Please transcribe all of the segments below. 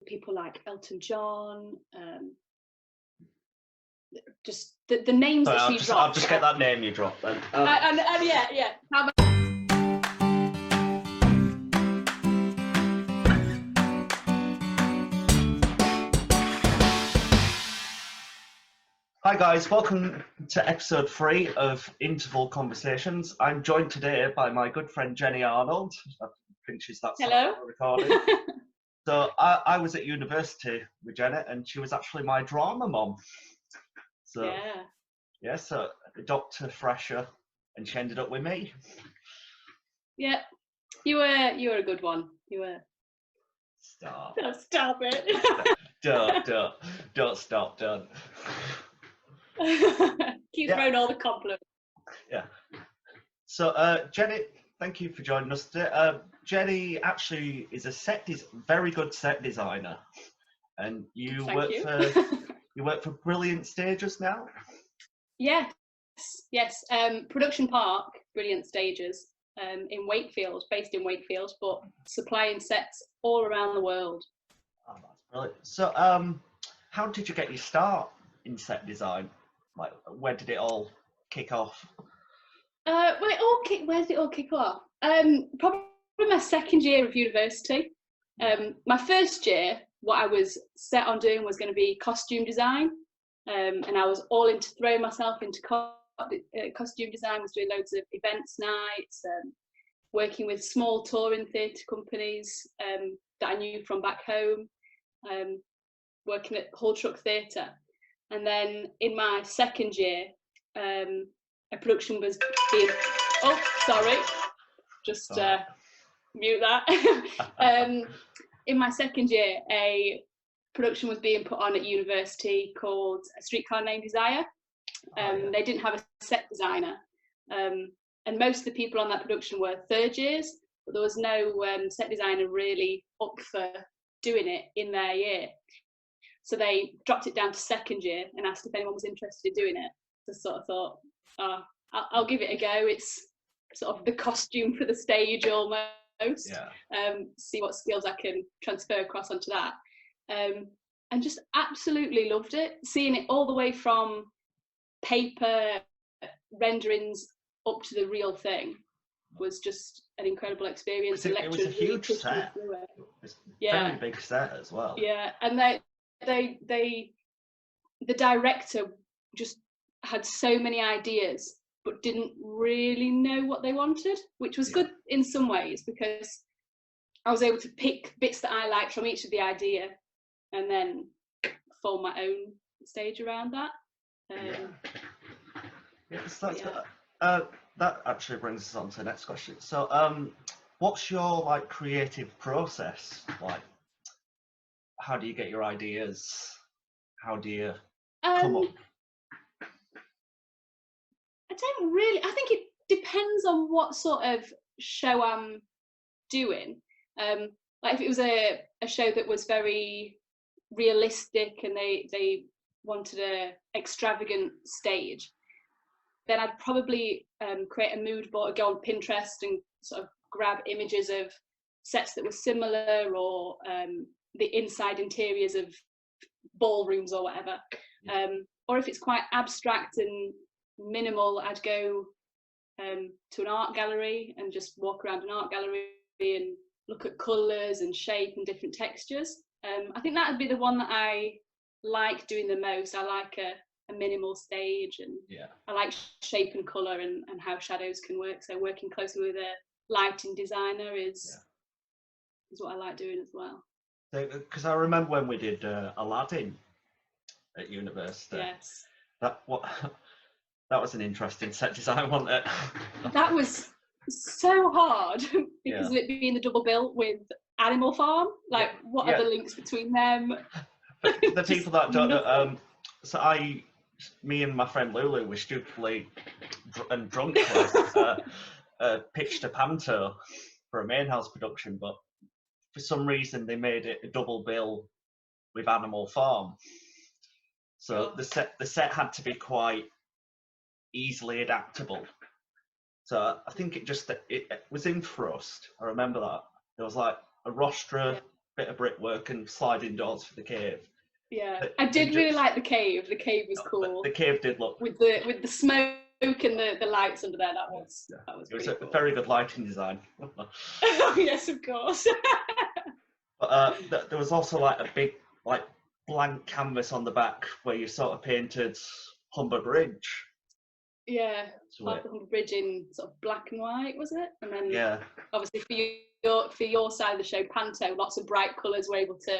people like Elton John, just the names that she dropped. I'll just get that name you dropped then. And yeah. Hi guys, welcome to episode 3 of Interval Conversations. I'm joined today by my good friend Jenny Arnold. I think she's that Hello. recording. So I was at university with Jenny, and she was actually my drama mom. So so a doctor fresher, and she ended up with me. Yeah, you were a good one. You were. Stop. Stop it. Don't stop, don't. Keep throwing all the compliments. Yeah. So Jenny, thank you for joining us today. Jenny actually is a very good set designer, and you work for Brilliant Stages now. Yes. Production Park, Brilliant Stages, based in Wakefield, but supplying sets all around the world. Oh, that's brilliant. So, how did you get your start in set design? Like, where did it all kick off? Where did it all kick off? Probably my second year of university. My first year, what I was set on doing was going to be costume design, and I was all into throwing myself into costume design. Was doing loads of events nights, working with small touring theatre companies that I knew from back home, working at Hull Truck Theatre. And then in my second year, a production was being... Oh, sorry. Just mute that. In my second year, a production was being put on at university called A Streetcar Named Desire. They didn't have a set designer. And most of the people on that production were third years, but there was no set designer really up for doing it in their year. So they dropped it down to second year and asked if anyone was interested in doing it. So sort of thought, I'll give it a go. It's sort of the costume for the stage almost. See what skills I can transfer across onto that. And just absolutely loved it. Seeing it all the way from paper renderings up to the real thing was just an incredible experience. It was a huge set. It was a very big set as well. Yeah, and the director just had so many ideas but didn't really know what they wanted, which was good in some ways because I was able to pick bits that I liked from each of the idea and then form my own stage around that. That actually brings us on to the next question. So what's your creative process like? How do you get your ideas? How do you come up? I think it depends on what sort of show I'm doing. If it was a show that was very realistic and they wanted a extravagant stage, then I'd probably create a mood board, go on Pinterest and sort of grab images of sets that were similar or the inside interiors of ballrooms or whatever. Or if it's quite abstract and minimal, I'd go to an art gallery and just walk around an art gallery and look at colours and shape and different textures. I think that would be the one that I like doing the most. I like a minimal stage, and I like shape and colour and how shadows can work. So working closely with a lighting designer is what I like doing as well. Because I remember when we did Aladdin at university. Yes. That was an interesting set design, wasn't it? That was so hard because of it being the double bill with Animal Farm. What are the links between them? The people that don't know, me and my friend Lulu were stupidly and drunk pitched a panto for a main house production, but for some reason they made it a double bill with Animal Farm. So the set had to be quite easily adaptable. So I think it was in thrust. I remember that. There was like a rostra bit of brickwork and sliding doors for the cave. Yeah, I did really like the cave. The cave was cool. The cave did look with the smoke and the lights under there. That was it was a cool. very good lighting design. Oh yes, of course. But there was also like a big like blank canvas on the back where you sort of painted Humber Bridge. Yeah, part of the Humber Bridge in sort of black and white, was it? And then obviously for your side of the show, Panto, lots of bright colours, were able to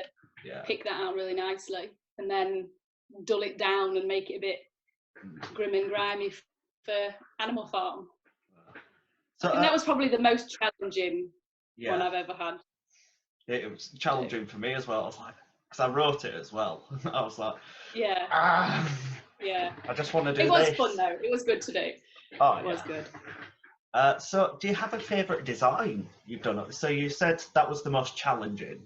pick that out really nicely, and then dull it down and make it a bit grim and grimy for Animal Farm. So that was probably the most challenging one I've ever had. It was challenging for me as well. I was like, because I wrote it as well. I was like, yeah, I just want to do this. It was fun though. It was good to do. Oh, it was good. So, do you have a favourite design you've done? So you said that was the most challenging,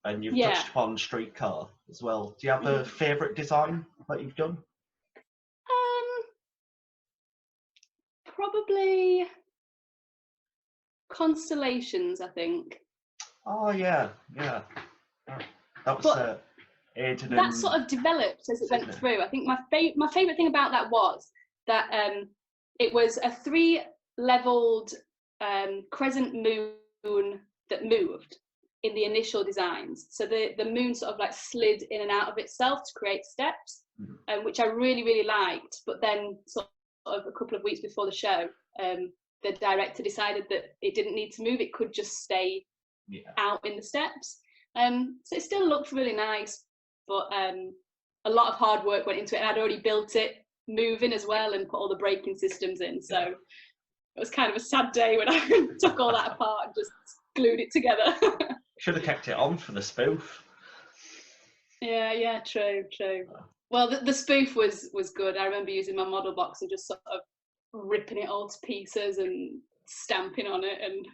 and you've touched upon Streetcar as well. Do you have a favourite design that you've done? Probably Constellations, I think. Oh yeah. That was Aidan. That sort of developed as it went through. I think my favourite thing about that was that it was a 3-leveled crescent moon that moved in the initial designs. So the moon sort of like slid in and out of itself to create steps, which I really, really liked. But then sort of a couple of weeks before the show, the director decided that it didn't need to move. It could just stay out in the steps. So it still looked really nice, but a lot of hard work went into it. And I'd already built it moving as well and put all the braking systems in. So it was kind of a sad day when I took all that apart and just glued it together. Should have kept it on for the spoof. Yeah, true. Well, the spoof was good. I remember using my model box and just sort of ripping it all to pieces and stamping on it. And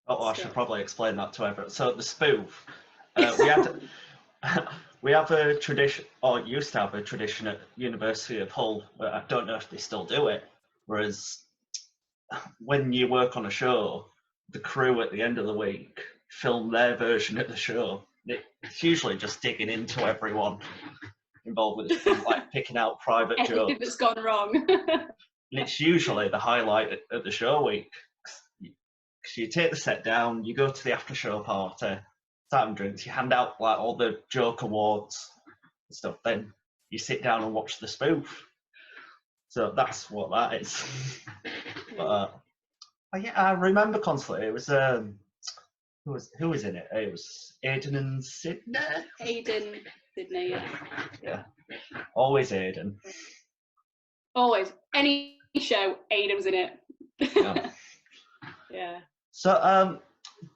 I should probably explain that to everyone. So the spoof, we have a tradition, or used to have a tradition at University of Hull, but I don't know if they still do it. Whereas when you work on a show, the crew at the end of the week film their version of the show. It's usually just digging into everyone involved with it, like picking out private jokes. Anything that's gone wrong. And it's usually the highlight at the show week. So you take the set down, you go to the after show party, start having drinks, you hand out like all the joke awards and stuff, then you sit down and watch the spoof. So that's what that is. But I remember constantly. It was who was in it? It was Aidan and Sydney. Aidan, Sydney, yeah. Always Aidan. Always. Any show, Aidan's in it. Yeah. So,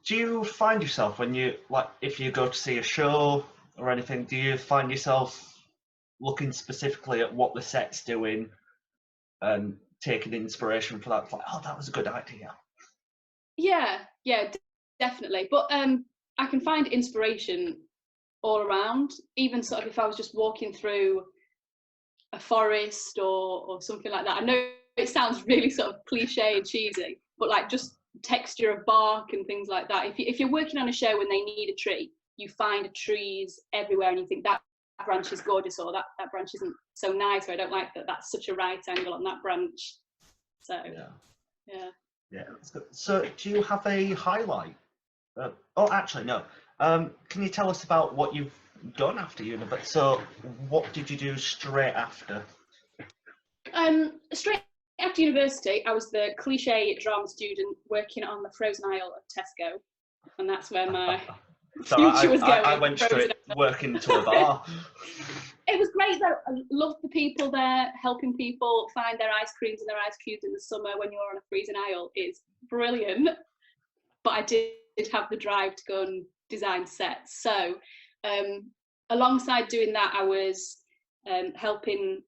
do you find yourself when you if you go to see a show or anything, do you find yourself looking specifically at what the set's doing and taking inspiration for that? Like, that was a good idea. Yeah, definitely. But I can find inspiration all around. Even sort of if I was just walking through a forest or something like that. I know it sounds really sort of cliche and cheesy, but like just texture of bark and things like that. If you're working on a show and they need a tree, you find trees everywhere and you think that branch is gorgeous, or that branch isn't so nice, or I don't like that that's such a right angle on that branch. So yeah, that's good. So do you have a highlight? Actually no. Can you tell us about what you've done after university? So what did you do straight after? Straight after university, I was the cliche drama student working on the frozen aisle of Tesco, and that's where my future was going. I went straight working to a bar. It was great though. I loved the people there, helping people find their ice creams and their ice cubes in the summer when you're on a freezing aisle is brilliant. But I did have the drive to go and design sets. So alongside doing that, I was helping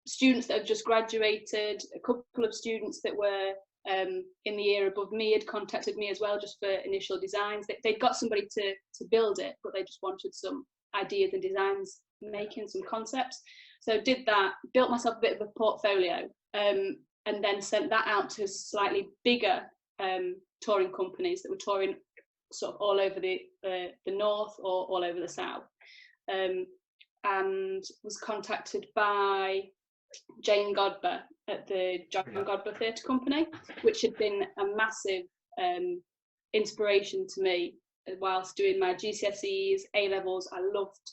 students that have just graduated. A couple of students that were in the year above me had contacted me as well, just for initial designs. They'd got somebody to build it, but they just wanted some ideas and designs, making some concepts. So did that, built myself a bit of a portfolio, and then sent that out to slightly bigger touring companies that were touring sort of all over the north or all over the south, and was contacted by Jane Godber at the John Godber Theatre Company, which had been a massive inspiration to me whilst doing my GCSEs, A levels. I loved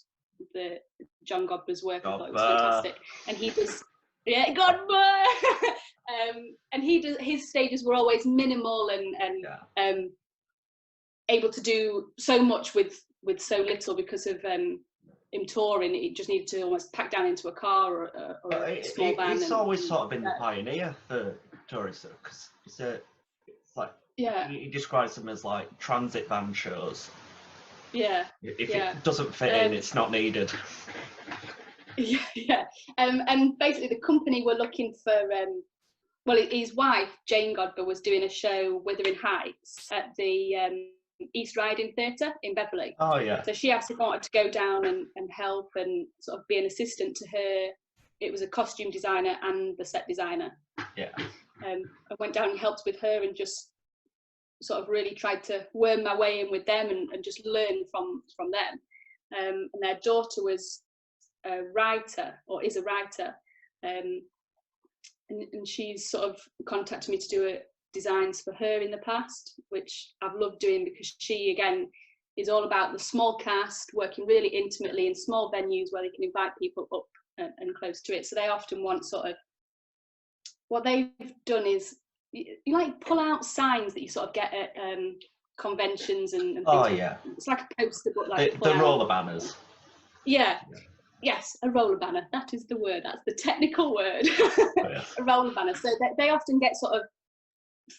the John Godber's work. I thought it was fantastic, and he does, Godber. And he does, his stages were always minimal and able to do so much with so little because of him touring. It just needed to almost pack down into a car or a small van. He's always sort of been the pioneer for tourism, because it's like, he describes them as like transit van shows. If it doesn't fit in, it's not needed. And basically the company were looking for his wife Jane Godber was doing a show Wuthering Heights at the East Riding Theatre in Beverley. So she asked if I wanted to go down and help and sort of be an assistant to her. It was a costume designer and the set designer. I went down and helped with her and just sort of really tried to worm my way in with them and just learn from them. And their daughter was a writer, or is a writer, and she's sort of contacted me to do designs for her in the past, which I've loved doing, because she again is all about the small cast, working really intimately in small venues where they can invite people up and close to it. So they often want sort of, what they've done is you like pull out signs that you sort of get at conventions and things. It's like a poster, but like the roller banners. Yes, a roller banner. That is the word. That's the technical word. A roller banner. So they often get sort of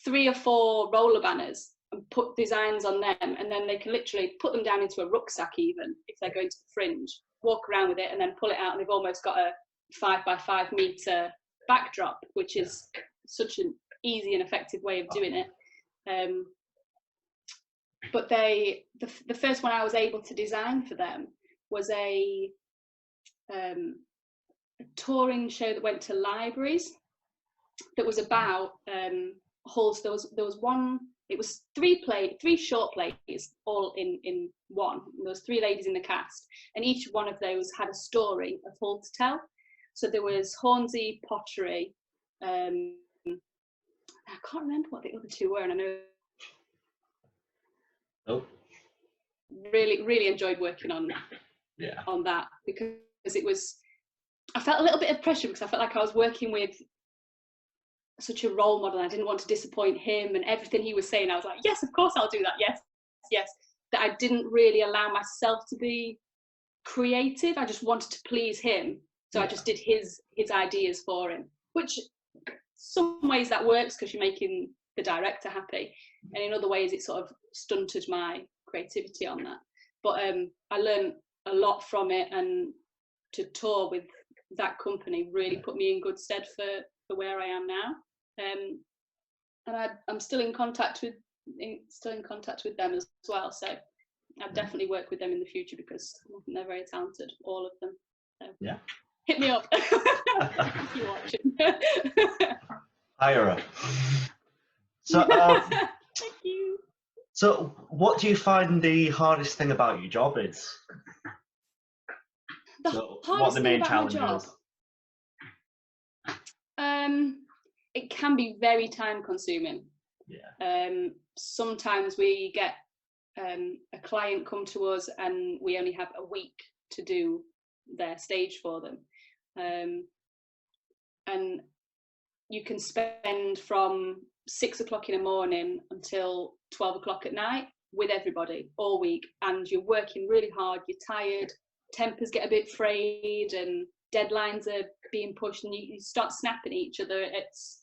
3 or 4 roller banners and put designs on them, and then they can literally put them down into a rucksack, even if they're going to the Fringe, walk around with it and then pull it out, and they've almost got a 5 by 5 meter backdrop, which is such an easy and effective way of doing it. But the first one I was able to design for them was a touring show that went to libraries, that was about halls. There was one. It was 3 short plays, all in one. There was 3 ladies in the cast, and each one of those had a story of Hull to tell. So there was Hornsey, Pottery. I can't remember what the other 2 were, and I know. Really enjoyed working on that, because it was, I felt a little bit of pressure, because I felt like I was working with such a role model. I didn't want to disappoint him, and everything he was saying I was like, yes, of course I'll do that, yes. That I didn't really allow myself to be creative. I just wanted to please him, so I just did his ideas for him, which some ways that works because you're making the director happy, and in other ways it sort of stunted my creativity on that. But I learned a lot from it, and to tour with that company really put me in good stead for where I am now. And I'm still in contact with them as well. So I'll definitely work with them in the future, because they're very talented, all of them. So hit me up if you're watching. Hire her. So, thank you. So, what do you find the hardest thing about your job is? What the main challenge is? It can be very time consuming. Sometimes we get a client come to us and we only have a week to do their stage for them, and you can spend from 6 o'clock in the morning until 12 o'clock at night with everybody all week, and you're working really hard, you're tired, tempers get a bit frayed, and deadlines are being pushed, and you start snapping at each other. It's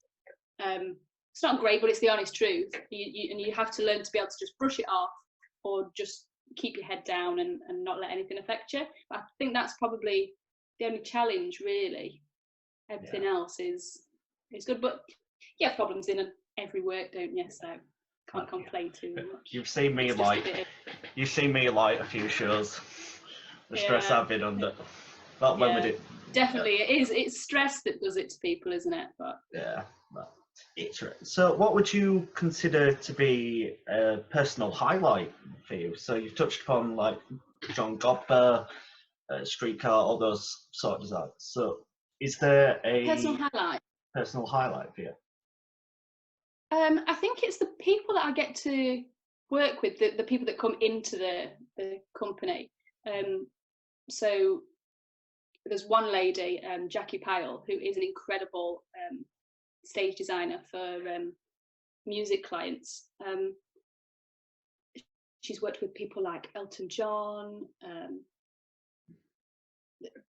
not great, but it's the honest truth. You have to learn to be able to just brush it off, or just keep your head down and not let anything affect you. But I think that's probably the only challenge, really. Everything else is good, but you have problems in every work, don't you? So can't complain too much. You've seen me like a few shows. The stress I've been under. Not when we did. Definitely, it is. It's stress that does it to people, isn't it? But So what would you consider to be a personal highlight for you? So you've touched upon like John Godber, Streetcar, all those sort of designs. So is there Personal a highlight. personal highlight for you? I think it's the people that I get to work with, the people that come into the company. So there's one lady, Jackie Pyle, who is an incredible stage designer for music clients. She's worked with people like Elton John,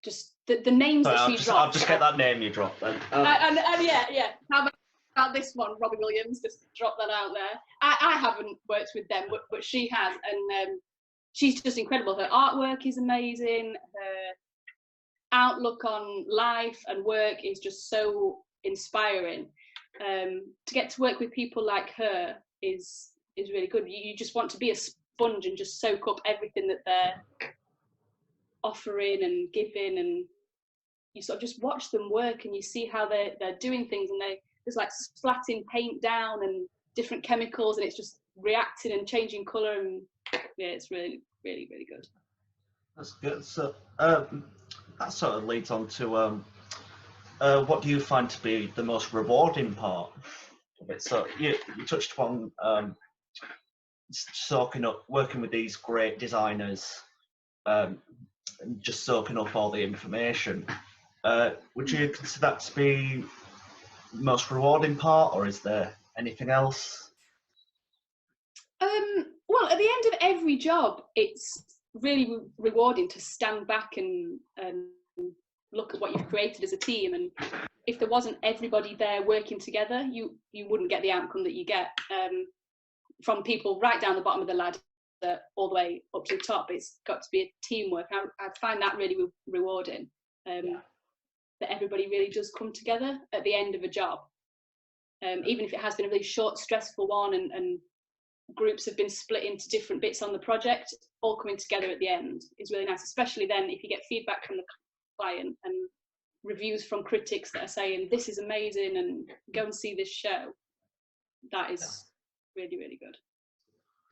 just the names that she dropped. I'll just get that name you dropped then. And yeah. How about this one, Robbie Williams? Just drop that out there. I haven't worked with them, but she has, and she's just incredible. Her artwork is amazing. Her outlook on life and work is just so inspiring. To get to work with people like her is really good. You just want to be a sponge and just soak up everything that they're offering and giving, and you sort of just watch them work and you see how they're doing things, and there's like splatting paint down and different chemicals, and it's just reacting and changing colour, and yeah, it's really, really, really good. That's good. So that sort of leads on to what do you find to be the most rewarding part of it? So you touched upon soaking up, working with these great designers, and just soaking up all the information. Would you consider that to be the most rewarding part, or is there anything else? Well, at the end of every job, it's really rewarding to stand back and look at what you've created as a team. And if there wasn't everybody there working together, you wouldn't get the outcome that you get. From people right down the bottom of the ladder all the way up to the top, it's got to be a teamwork. I find that really rewarding. That everybody really does come together at the end of a job, even if it has been a really short, stressful one, and groups have been split into different bits on the project. All coming together at the end is really nice, especially then if you get feedback from the client and reviews from critics that are saying this is amazing and go and see this show. That is really, really good.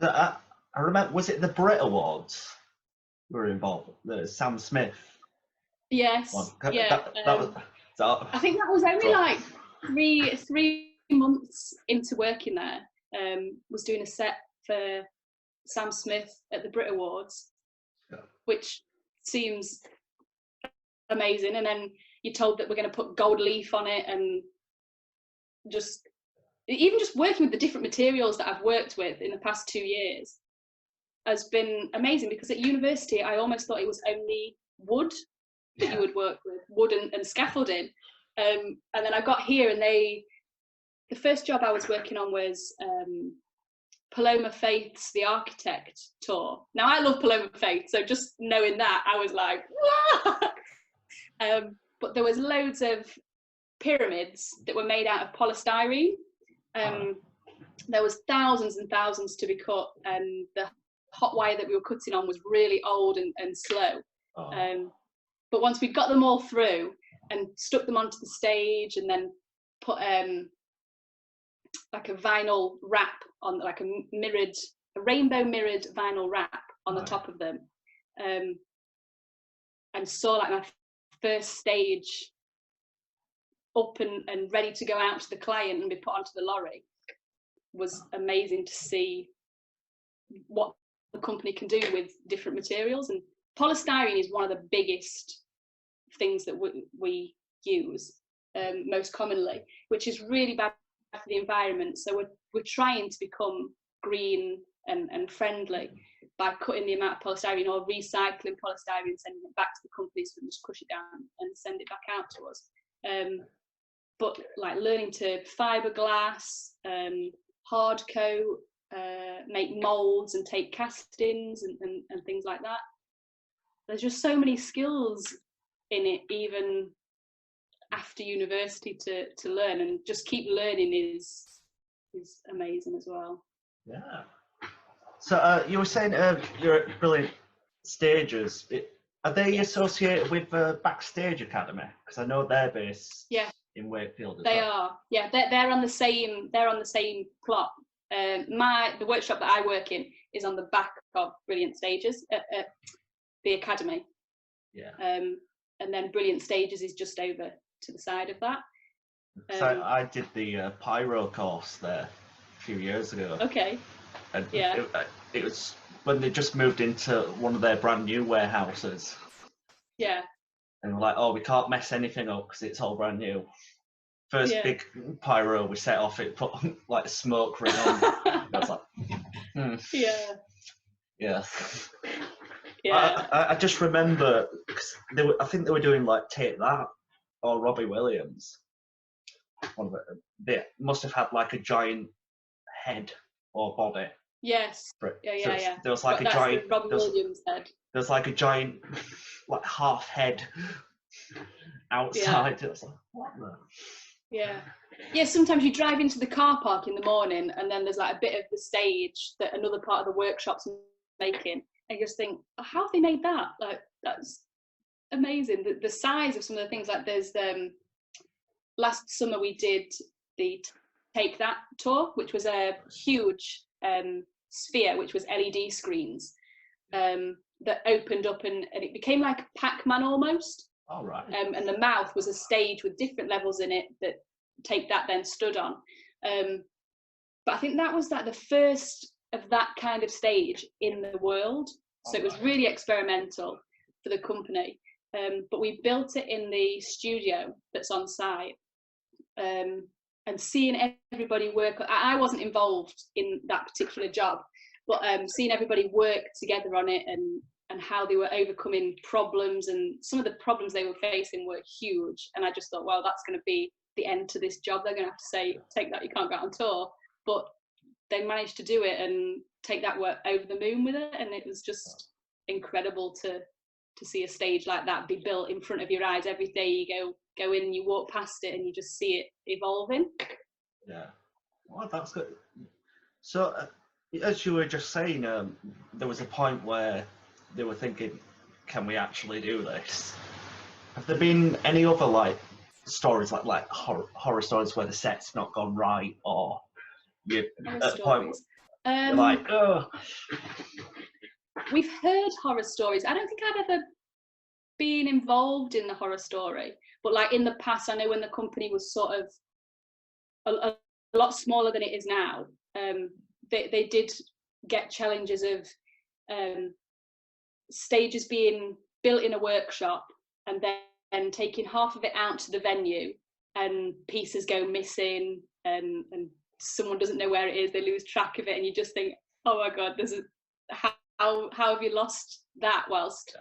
I remember, was it the Brit Awards we were involved? The Sam Smith. Yes. One. Yeah. I think that was only like three months into working there. Was doing a set for Sam Smith at the Brit Awards, which seems amazing. And then you're told that we're going to put gold leaf on it, and just working with the different materials that I've worked with in the past 2 years has been amazing, because at university I almost thought it was only wood that you would work with, wood and scaffolding. And then I got here, and the first job I was working on was Paloma Faith's The Architect tour. Now I love Paloma Faith, so just knowing that, I was like, whoa! But there was loads of pyramids that were made out of polystyrene. There was thousands and thousands to be cut, and the hot wire that we were cutting on was really old and slow. But once we'd got them all through and stuck them onto the stage, and then put like a vinyl wrap on, like a rainbow mirrored vinyl wrap on the top of them, and saw like my first stage up and ready to go out to the client and be put onto the lorry, was amazing to see what the company can do with different materials. And polystyrene is one of the biggest things that we use most commonly, which is really bad for the environment. So we're trying to become green and friendly by cutting the amount of polystyrene, or recycling polystyrene, sending it back to the companies who just crush it down and send it back out to us. But like learning to fiberglass, hard coat, make molds and take castings and things like that. There's just so many skills in it, even after university, to learn, and just keep learning is amazing as well. Yeah. So you were saying you're at Brilliant Stages. Are they associated with Backstage Academy? Because I know they're based in Wakefield as They well? are, yeah. They're on the same. They're on the same plot. The workshop that I work in is on the back of Brilliant Stages at the Academy. Yeah. And then Brilliant Stages is just over to the side of that. So I did the pyro course there a few years ago. Okay. And yeah. It was when they just moved into one of their brand new warehouses. Yeah. And we're like, oh, we can't mess anything up because it's all brand new. First big pyro we set off, it put like a smoke ring on. I was like, Yeah. Yeah. Yeah. I just remember, cause I think they were doing like Take That or Robbie Williams. They must have had like a giant head or body. Yes. Yeah. There was like That's a giant. the Robbie Williams head. There was like a giant, like half head outside. It was like, what the? Yeah, sometimes you drive into the car park in the morning and then there's like a bit of the stage that another part of the workshop's making, and you just think, oh, how have they made that? Like, that's amazing. The size of some of the things, like there's last summer we did the Take That tour, which was a huge sphere, which was LED screens that opened up and it became like Pac-Man almost. All right. And the mouth was a stage with different levels in it that Take That then stood on. But I think that was like the first of that kind of stage in the world. So it was really experimental for the company. But we built it in the studio that's on site. And seeing everybody work, I wasn't involved in that particular job, but seeing everybody work together on it and how they were overcoming problems, and some of the problems they were facing were huge. And I just thought, well, that's going to be the end to this job. They're going to have to say, Take That, you can't go out on tour. But they managed to do it, and Take That were over the moon with it. And it was just incredible to see a stage like that be built in front of your eyes. Every day you go in, you walk past it, and you just see it evolving. Yeah. Well, that's good. So, as you were just saying, there was a point where they were thinking, can we actually do this? Have there been any other like stories, like horror stories where the set's not gone right, or you at a point where, like, oh? We've heard horror stories. I don't think I've ever been involved in the horror story, but like in the past, I know when the company was sort of a lot smaller than it is now, they did get challenges of stages being built in a workshop and then taking half of it out to the venue, and pieces go missing, and someone doesn't know where it is, they lose track of it, and you just think, oh my god, how have you lost that whilst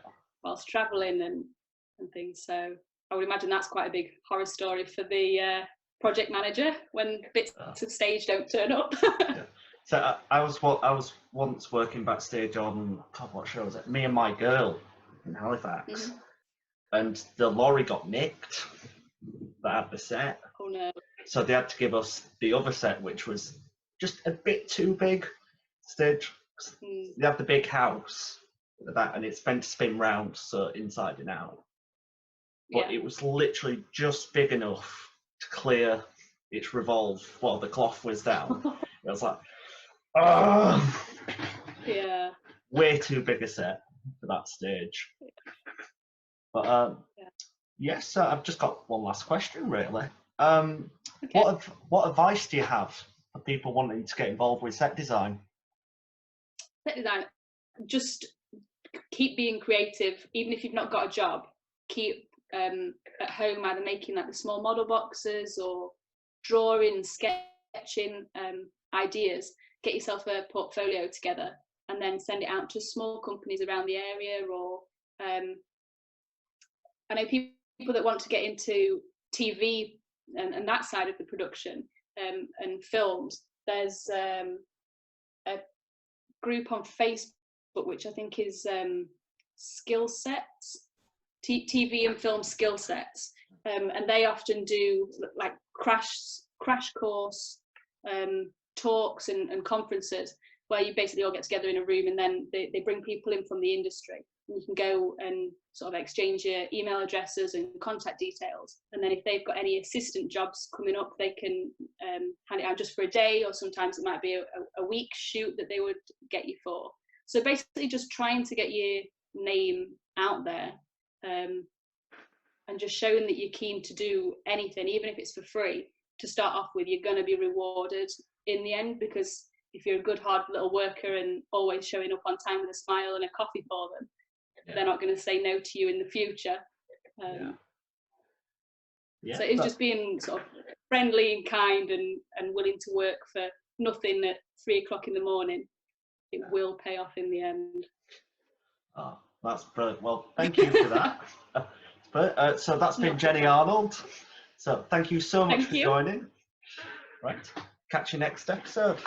traveling and things? So I would imagine that's quite a big horror story for the project manager when bits of stage don't turn up. Yeah. So I was once working backstage on, God, what show was it? Me and My Girl in Halifax, and the lorry got nicked that had the set. Oh no! So they had to give us the other set, which was just a bit too big stage. They have the big house at the back, and it's meant to spin round, so inside and out. But it was literally just big enough to clear its revolve while the cloth was down. It was like, oh, yeah, way too big a set for that stage. But yes, I've just got one last question, really. Okay. What advice do you have for people wanting to get involved with set design? Set design, just keep being creative, even if you've not got a job. Keep at home either making like the small model boxes or drawing, sketching ideas. Get yourself a portfolio together and then send it out to small companies around the area, or I know people that want to get into TV and that side of the production and films. There's a group on Facebook which I think is skill sets, TV and film skill sets, and they often do like crash course talks and conferences where you basically all get together in a room, and then they bring people in from the industry You can go and sort of exchange your email addresses and contact details. And then if they've got any assistant jobs coming up, they can hand it out just for a day, or sometimes it might be a week shoot that they would get you for. So basically just trying to get your name out there, and just showing that you're keen to do anything, even if it's for free, to start off with. You're going to be rewarded in the end, because if you're a good hard little worker and always showing up on time with a smile and a coffee for them, they're not going to say no to you in the future. So it's just being sort of friendly and kind and willing to work for nothing at 3 o'clock in the morning. It will pay off in the end. Oh, that's brilliant. Well, thank you for that. So that's been Jenny Arnold. So thank you so much for joining. Right. Catch you next episode.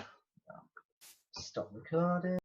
Stop recording.